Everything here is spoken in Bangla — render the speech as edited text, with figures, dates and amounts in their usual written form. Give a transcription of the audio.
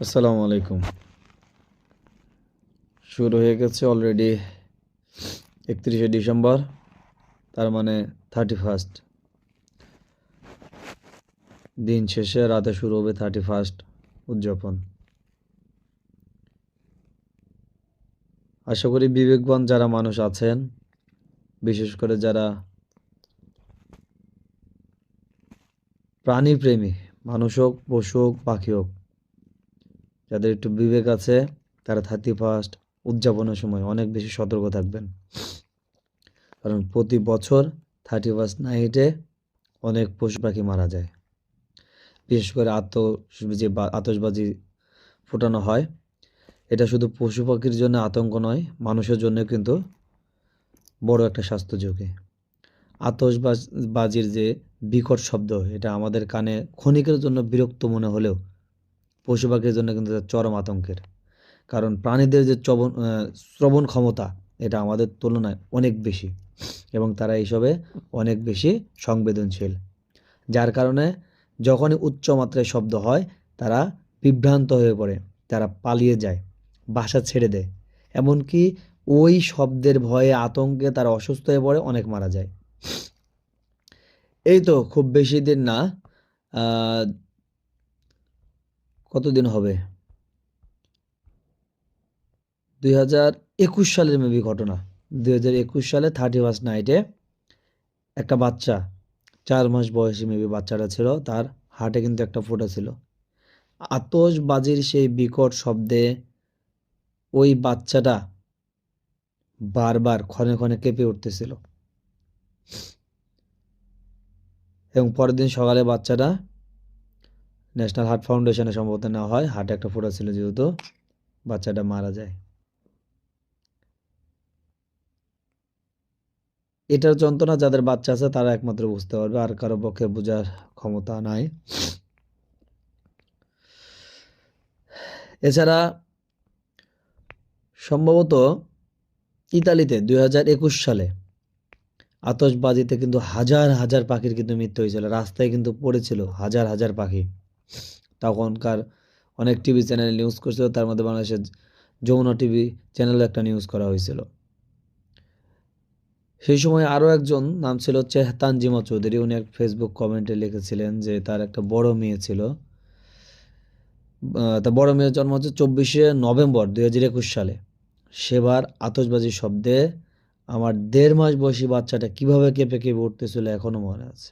আসসালামু আলাইকুম। শুরু হয়ে গেছে অলরেডি 31শে ডিসেম্বর, তার মানে 31st। দিন শেষে রাতে শুরু হবে 31st উদযাপন। আশা করি বিবেকবান যারা মানুষ আছেন, বিশেষ করে যারা প্রাণীপ্রেমী, মানুষ হোক, পশু হোক, পাখি হোক, যাদের একটু বিবেক আছে, তারা 31st উদযাপনের সময় অনেক বেশি সতর্ক থাকবেন। কারণ প্রতি বছর 31st নাইটে অনেক পশু পাখি মারা যায়। বিশেষ করে আতশবাজি ফোটানো হয়, এটা শুধু পশু পাখির জন্য আতঙ্ক নয়, মানুষের জন্য কিন্তু বড় একটা স্বাস্থ্য ঝুঁকি। আতশবাজির যে বিকট শব্দ, এটা আমাদের কানে ক্ষণিকের জন্য বিরক্ত মনে হলেও পশু পাখির জন্য কিন্তু চরম আতঙ্কের। কারণ প্রাণীদের যে শ্রবণ ক্ষমতা, এটা আমাদের তুলনায় অনেক বেশি, এবং তারা এইসবে অনেক বেশি সংবেদনশীল। যার কারণে যখনই উচ্চ মাত্রায় শব্দ হয়, তারা বিভ্রান্ত হয়ে পড়ে, তারা পালিয়ে যায়, বাসা ছেড়ে দেয়। এমনকি ওই শব্দের ভয়ে, আতঙ্কে তারা অসুস্থ হয়ে পড়ে, অনেক মারা যায়। এই তো খুব বেশি দিন না, কতদিন হবে, 2021 সালের মেবি ঘটনা। 2021 সালে 31st নাইটে একটা বাচ্চা, 4 মাস বয়সী মেবি বাচ্চাটা ছিল, তার হার্টে কিন্তু একটা ফোঁটা ছিল। আতশবাজির সেই বিকট শব্দে ওই বাচ্চাটা বারবার ক্ষণে ক্ষণে কেঁপে উঠতেছিল, এবং পরের দিন সকালে বাচ্চাটা ন্যাশনাল হার্ট ফাউন্ডেশনে সম্ভবত নেওয়া হয়। হার্টে একটা ফোঁটা ছিল যেহেতু, বাচ্চাটা মারা যায়। এটার যন্ত্রণা যাদের বাচ্চা আছে তারা একমাত্র বুঝতে পারবে, আর কারো পক্ষে বোঝার ক্ষমতা নাই। এছাড়া সম্ভবত ইতালিতে 2021 সালে আতশবাজিতে কিন্তু হাজার হাজার পাখির কিন্তু মৃত্যু হয়েছিল, রাস্তায় কিন্তু পড়েছিল হাজার হাজার পাখি। তখনকার অনেক টিভি চ্যানেল নিউজ করছিল, তার মধ্যে বাংলাদেশের যমুনা টিভি চ্যানেলে একটা নিউজ করা হয়েছিল। সেই সময় আরও একজন নাম ছিল হচ্ছে তানজিমা চৌধুরী, উনি এক ফেসবুক কমেন্টে লিখেছিলেন যে তার একটা বড় মেয়ে ছিল। তার বড় মেয়ের জন্ম হচ্ছে 24শে নভেম্বর 2021 সালে। সেবার আতশবাজির শব্দে আমার 1.5 মাস বয়সী বাচ্চাটা কিভাবে কেঁপে কেঁপে উঠতেছিল এখনো মনে আছে।